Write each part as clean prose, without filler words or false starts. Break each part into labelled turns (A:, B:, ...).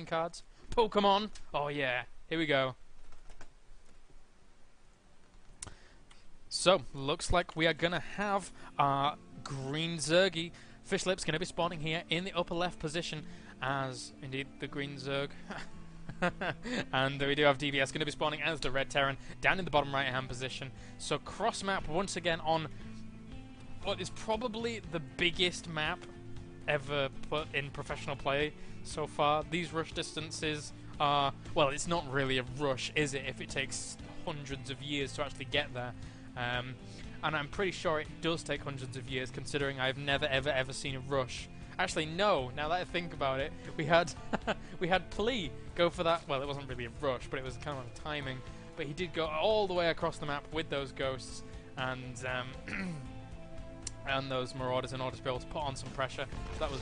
A: cards. Pokemon! Oh yeah, here we go. So, looks like we are going to have our green Zergy. Fishlip's going to be spawning here in the upper left position as, indeed, the green Zerg. And we do have DBS going to be spawning as the red Terran down in the bottom right hand position. So cross map once again on what is probably the biggest map ever put in professional play so far. These rush distances are, well, it's not really a rush, is it, if it takes hundreds of years to actually get there. And I'm pretty sure it does take hundreds of years, considering I've never ever seen a rush. Actually, no. Now that I think about it, we had we had Playhem go for that. Well, it wasn't really a rush, but it was kind of a timing. But he did go all the way across the map with those ghosts and and those marauders in order to be able to put on some pressure. So that was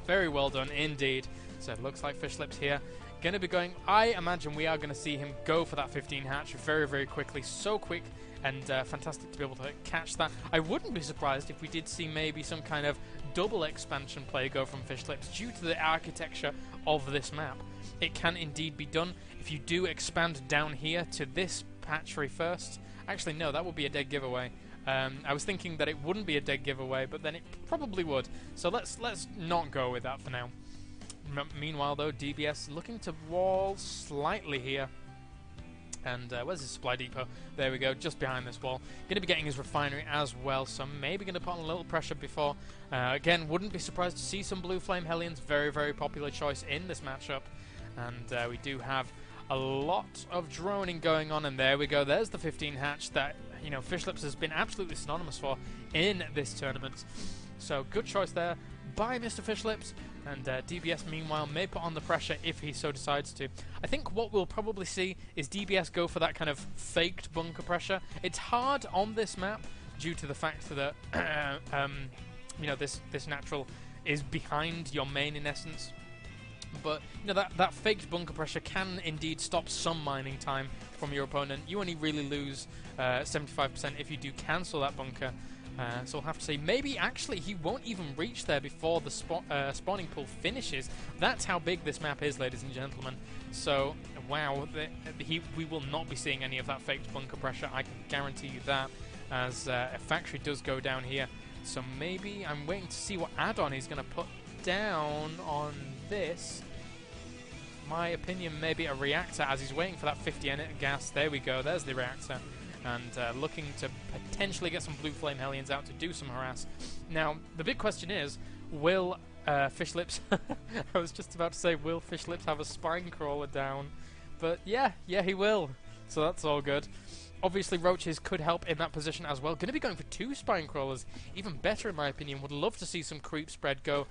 A: very well done indeed. So it looks like Fishlips here going to be going. I imagine we are going to see him go for that 15 hatch very quickly. So quick and fantastic to be able to catch that. I wouldn't be surprised if we did see maybe some kind of double expansion play go from Fishlips due to the architecture of this map. It can indeed be done. If you do expand down here to this hatchery first, actually no, that would be a dead giveaway. I was thinking that it wouldn't be a dead giveaway, but then it probably would. So let's not go with that for now. Meanwhile though, DBS looking to wall slightly here. And where's his supply depot? There we go, just behind this wall. Going to be getting his refinery as well, so maybe going to put on a little pressure before. Again, wouldn't be surprised to see some Blue Flame Hellions. Very popular choice in this matchup. And we do have a lot of droning going on, and there we go. There's the 15 hatch that, you know, Fishlips has been absolutely synonymous for in this tournament. So good choice there by Mr. Fishlips, and DBS meanwhile may put on the pressure if he so decides to. I think what we'll probably see is DBS go for that kind of faked bunker pressure. It's hard on this map due to the fact that you know, this natural is behind your main in essence. But you know, that faked bunker pressure can indeed stop some mining time from your opponent. You only really lose 75% if you do cancel that bunker. So we'll have to say, maybe actually he won't even reach there before the spawning pool finishes. That's how big this map is, ladies and gentlemen. So, wow, we will not be seeing any of that faked bunker pressure, I can guarantee you that, as a factory does go down here. So maybe I'm waiting to see what add-on he's going to put down on this. My opinion, maybe a reactor, as he's waiting for that 50 gas. There we go, there's the reactor. And looking to potentially get some Blue Flame Hellions out to do some harass. Now, the big question is, will Fishlips... I was just about to say, will Fishlips have a spine crawler down? But yeah, he will. So that's all good. Obviously, roaches could help in that position as well. Going to be going for 2 spine crawlers. Even better, in my opinion. Would love to see some creep spread go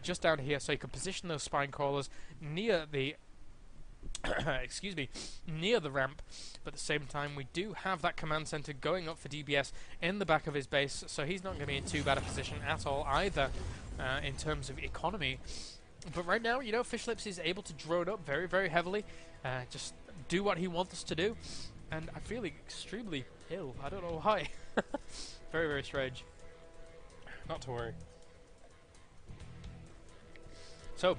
A: just down here so you can position those spine crawlers near the... excuse me, near the ramp, but at the same time we do have that command center going up for DBS in the back of his base, so he's not going to be in too bad a position at all either in terms of economy. But right now, you know, Fishlips is able to drone up very heavily, just do what he wants us to do, and I'm feeling extremely ill. I don't know why. Very strange. Not to worry. So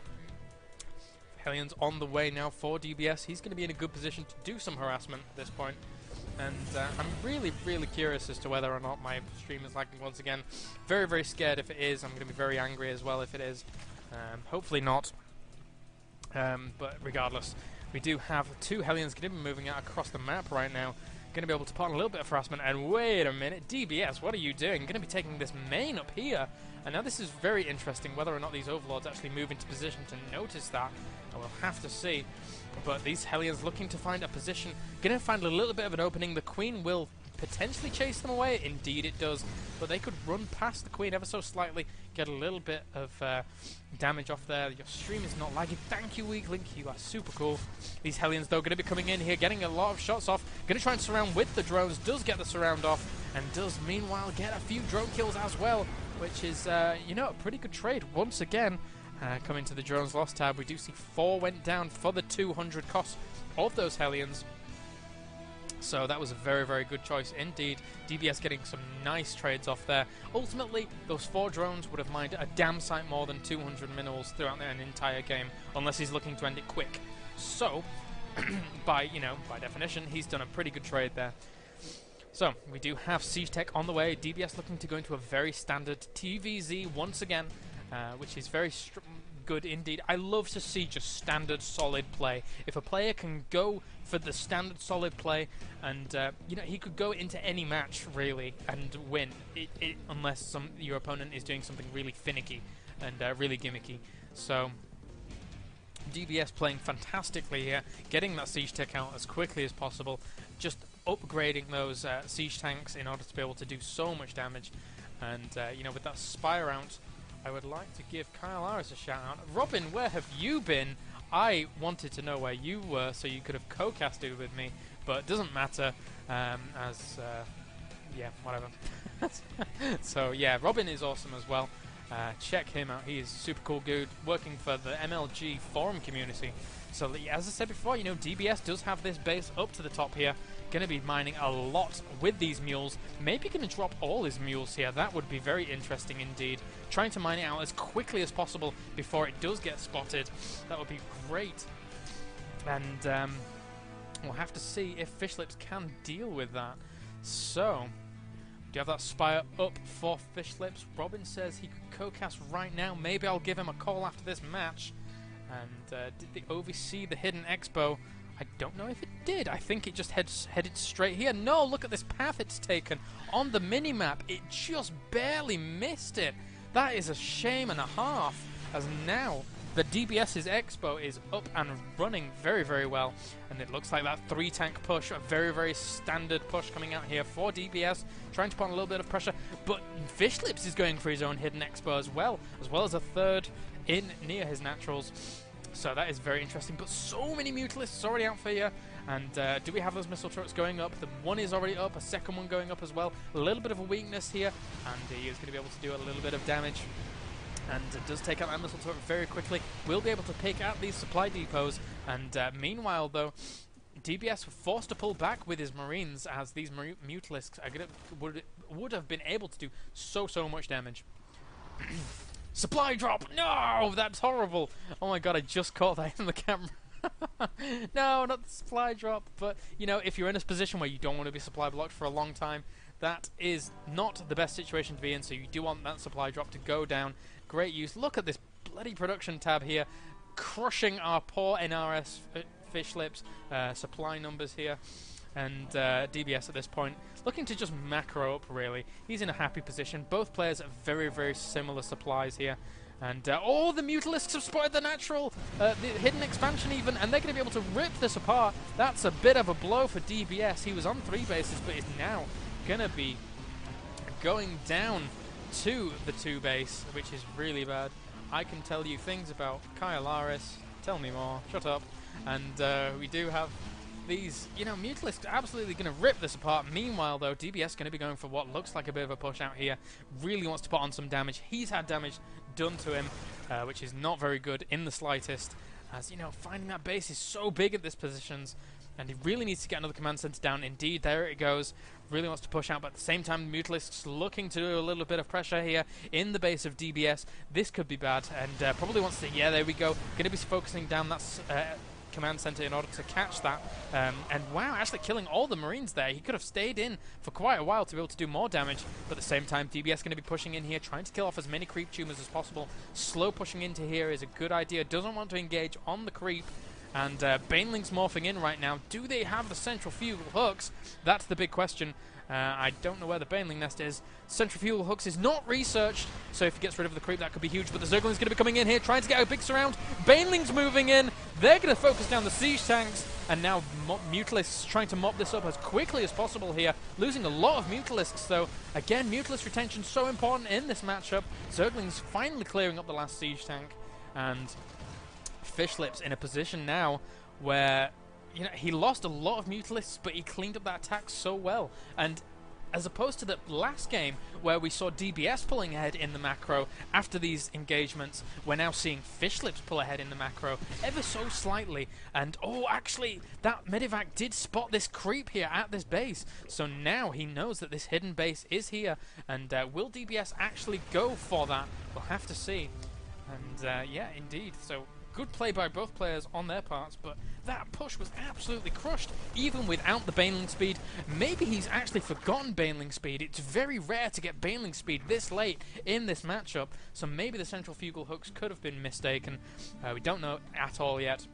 A: Hellions on the way now for DBS. He's going to be in a good position to do some harassment at this point. And I'm really curious as to whether or not my stream is lagging once again. Very scared if it is. I'm going to be very angry as well if it is. Hopefully not. But regardless, we do have 2 Hellions going to be moving out across the map right now. Going to be able to put on a little bit of harassment. And wait a minute, DBS, what are you doing? Going to be taking this main up here. And now this is very interesting, whether or not these overlords actually move into position to notice that. We'll have to see. But these Hellions looking to find a position, going to find a little bit of an opening. The Queen will potentially chase them away. Indeed it does. But they could run past the Queen ever so slightly, get a little bit of damage off there. Your stream is not lagging. Thank you, Weak Link. You are super cool. These Hellions, though, going to be coming in here, getting a lot of shots off. Going to try and surround with the drones. Does get the surround off. And does, meanwhile, get a few drone kills as well, which is, you know, a pretty good trade. Once again, coming to the drones lost tab, we do see 4 went down for the 200 cost of those Hellions. So that was a very, very good choice indeed. DBS getting some nice trades off there. Ultimately, those 4 drones would have mined a damn sight more than 200 minerals throughout an entire game, unless he's looking to end it quick. So, by definition, he's done a pretty good trade there. So, we do have Siege Tech on the way. DBS looking to go into a very standard TVZ once again, which is very good indeed. I love to see just standard solid play. If a player can go for the standard solid play, and he could go into any match really and win, unless your opponent is doing something really finicky and really gimmicky. So DBS playing fantastically here, getting that Siege Tech out as quickly as possible, just upgrading those Siege Tanks in order to be able to do so much damage. And with that Spy round, I would like to give NrSfishlips a shout out. Robin, where have you been? I wanted to know where you were so you could have co-casted with me, but it doesn't matter, whatever. So yeah, Robin is awesome as well. Check him out. He is super cool dude, working for the MLG forum community. So as I said before, DBS does have this base up to the top here. Going to be mining a lot with these mules. Maybe going to drop all his mules here. That would be very interesting indeed. Trying to mine it out as quickly as possible before it does get spotted. That would be great. And we'll have to see if Fishlips can deal with that. So, do you have that Spire up for Fishlips? Robin says he could co-cast right now. Maybe I'll give him a call after this match. And did the OV see the hidden Expo? I don't know if it did. I think it just headed straight here. No, look at this path it's taken. On the mini-map, it just barely missed it. That is a shame and a half, as now the DBS's Expo is up and running very, very well. And it looks like that 3-tank push, a very, very standard push coming out here for DBS, trying to put on a little bit of pressure. But Fishlips is going for his own hidden Expo as well as a third in near his naturals. So that is very interesting, but so many Mutalisks already out for you. And do we have those missile turrets going up? The one is already up, a second one going up as well. A little bit of a weakness here, and he is going to be able to do a little bit of damage. And it does take out that missile turret very quickly. We'll be able to pick out these supply depots. And meanwhile, though, DBS were forced to pull back with his Marines, as these Mutalisks would have been able to do so much damage. Supply drop! No! That's horrible! Oh my god, I just caught that in the camera. No, not the supply drop. But, if you're in a position where you don't want to be supply blocked for a long time, that is not the best situation to be in, so you do want that supply drop to go down. Great use. Look at this bloody production tab here, crushing our poor NrSfishlips supply numbers here. And DBS at this point looking to just macro up, really. He's in a happy position. Both players have very, very similar supplies here. And the Mutalisks have spotted the natural, the hidden expansion even, and they're going to be able to rip this apart. That's a bit of a blow for DBS. He was on 3 bases, but is now going to be going down to the 2 base, which is really bad. I can tell you things about NrSfishlips. Tell me more. Shut up. And we do have these, Mutalisks are absolutely going to rip this apart. Meanwhile, though, DBS going to be going for what looks like a bit of a push out here. Really wants to put on some damage. He's had damage done to him, which is not very good in the slightest. As, finding that base is so big at this positions, and he really needs to get another command center down. Indeed, there it goes. Really wants to push out, but at the same time, Mutalisks looking to do a little bit of pressure here in the base of DBS. This could be bad, and probably wants to, yeah, there we go. Going to be focusing down that command center in order to catch that. And wow, actually killing all the Marines there. He could have stayed in for quite a while to be able to do more damage, but at the same time, DBS going to be pushing in here, trying to kill off as many creep tumors as possible. Slow pushing into here is a good idea. Doesn't want to engage on the creep. And Baneling's morphing in right now. Do they have the centrifugal hooks? That's the big question. I don't know where the Baneling nest is. Centrifugal hooks is not researched, so if he gets rid of the creep, that could be huge. But the Zergling's going to be coming in here, trying to get a big surround. Baneling's moving in. They're going to focus down the siege tanks. And now Mutalisks trying to mop this up as quickly as possible here. Losing a lot of Mutalisks, though. Again, Mutalisk retention so important in this matchup. Zergling's finally clearing up the last siege tank. And Fishlips in a position now where, he lost a lot of Mutalisks, but he cleaned up that attack so well. And as opposed to the last game where we saw DBS pulling ahead in the macro. After these engagements, we're now seeing Fishlips pull ahead in the macro ever so slightly. And oh, actually, that Medivac did spot this creep here at this base, so now he knows that this hidden base is here. And will DBS actually go for that? We'll have to see. And yeah, indeed, so good play by both players on their parts, but that push was absolutely crushed, even without the Baneling speed. Maybe he's actually forgotten Baneling speed. It's very rare to get Baneling speed this late in this matchup, so maybe the central fugal hooks could have been mistaken. We don't know at all yet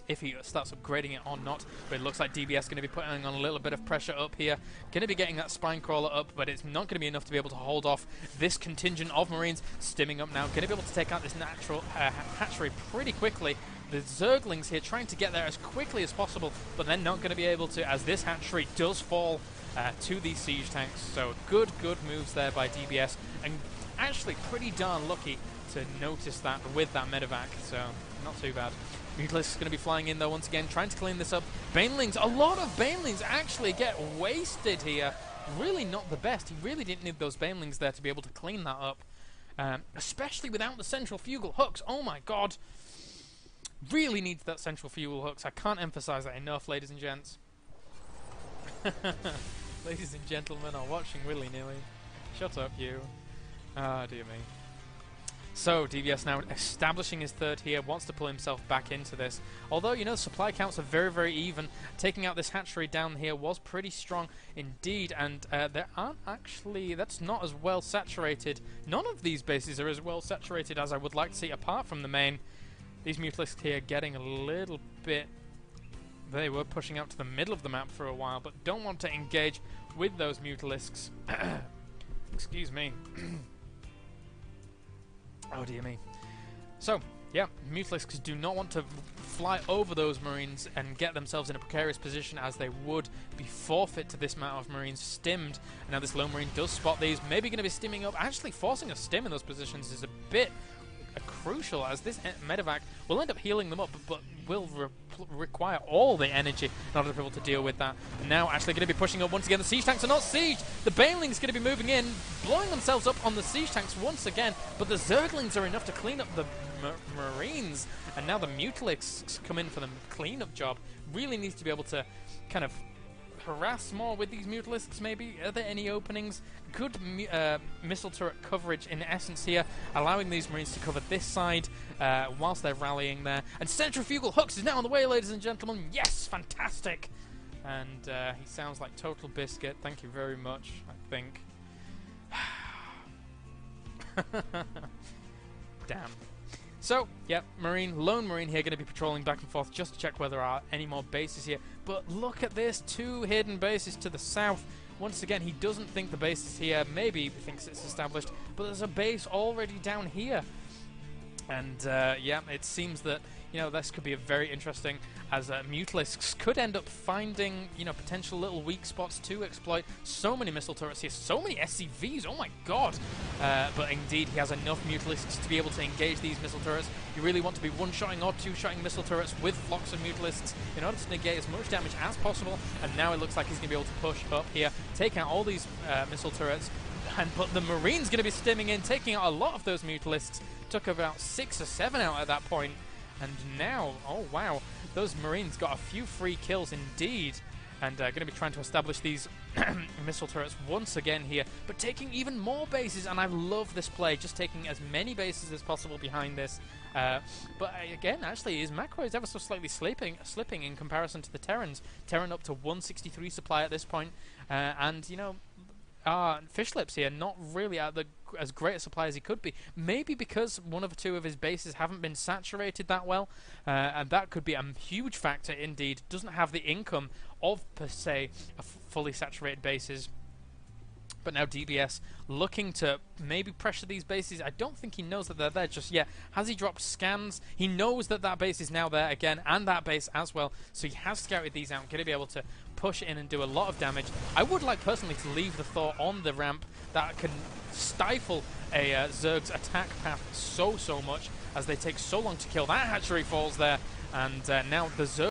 A: if he starts upgrading it or not, but it looks like DBS going to be putting on a little bit of pressure up here. Going to be getting that spine crawler up, but it's not going to be enough to be able to hold off this contingent of Marines. Stimming up now, going to be able to take out this natural hatchery pretty quickly. The Zerglings here trying to get there as quickly as possible, but they're not going to be able to, as this hatchery does fall to these siege tanks. So good moves there by DBS, and actually pretty darn lucky to notice that with that medevac, so not too bad. Mutalisk is going to be flying in though once again, trying to clean this up. Banelings, a lot of Banelings actually get wasted here. Really not the best. He really didn't need those Banelings there to be able to clean that up. Especially without the central fugal hooks. Oh my god. Really needs that central fugal hooks. I can't emphasize that enough, ladies and gents. Ladies and gentlemen are watching willy-nilly. Shut up, you. Ah, dear me. So, DBS now establishing his third here, wants to pull himself back into this. Although, you know, supply counts are very even. Taking out this hatchery down here was pretty strong indeed, and there aren't actually, that's not as well saturated. None of these bases are as well saturated as I would like to see, apart from the main. These Mutalisks here getting a little bit, they were pushing out to the middle of the map for a while, but don't want to engage with those Mutalisks. Excuse me. Oh dear me. So, yeah, Mutalisks do not want to fly over those Marines and get themselves in a precarious position, as they would be forfeit to this amount of Marines stimmed. And now this low Marine does spot these, maybe going to be stimming up. Actually forcing a stim in those positions is a bit crucial, as this medevac will end up healing them up, but will require all the energy in order to be able to deal with that. And now actually going to be pushing up once again. The siege tanks are not sieged. The Banelings going to be moving in, blowing themselves up on the siege tanks once again, but the Zerglings are enough to clean up the Marines, and now the Mutalisks come in for the cleanup job. Really needs to be able to kind of harass more with these Mutalisks maybe. Are there any openings? Good missile turret coverage in essence here, allowing these Marines to cover this side whilst they're rallying there. And centrifugal hooks is now on the way, ladies and gentlemen. Yes, fantastic. And he sounds like total biscuit. Thank you very much, I think. Damn. So, yeah, lone Marine here going to be patrolling back and forth just to check whether there are any more bases here. But look at this, 2 hidden bases to the south. Once again, he doesn't think the base is here. Maybe he thinks it's established, but there's a base already down here. And, yeah, it seems that, you know, this could be a very interesting, as Mutalisks could end up finding, you know, potential little weak spots to exploit. So many missile turrets here, so many SCVs, oh my god! But indeed, he has enough Mutalisks to be able to engage these missile turrets. You really want to be one-shotting or two-shotting missile turrets with flocks of Mutalisks in order to negate as much damage as possible. And now it looks like he's going to be able to push up here, take out all these missile turrets. But the Marine's going to be stimming in, taking out a lot of those Mutalisks. Took about 6 or 7 out at that point. And now, oh wow, those Marines got a few free kills indeed. And going to be trying to establish these missile turrets once again here. But taking even more bases, and I love this play, just taking as many bases as possible behind this. But again, actually, his macro is ever so slightly slipping in comparison to the Terrans. Terran up to 163 supply at this point. And, you know, Fishlips here, not really at as great a supply as he could be. Maybe because one of 2 of his bases haven't been saturated that well, and that could be a huge factor indeed. Doesn't have the income of, per se, a fully saturated bases. But now DBS looking to maybe pressure these bases. I don't think he knows that they're there just yet. Has he dropped scans? He knows that that base is now there again, and that base as well. So he has scouted these out, going to be able to push in and do a lot of damage. I would like personally to leave the Thor on the ramp. That can stifle a Zerg's attack path so much, as they take so long to kill. That hatchery falls there, and now the Zerg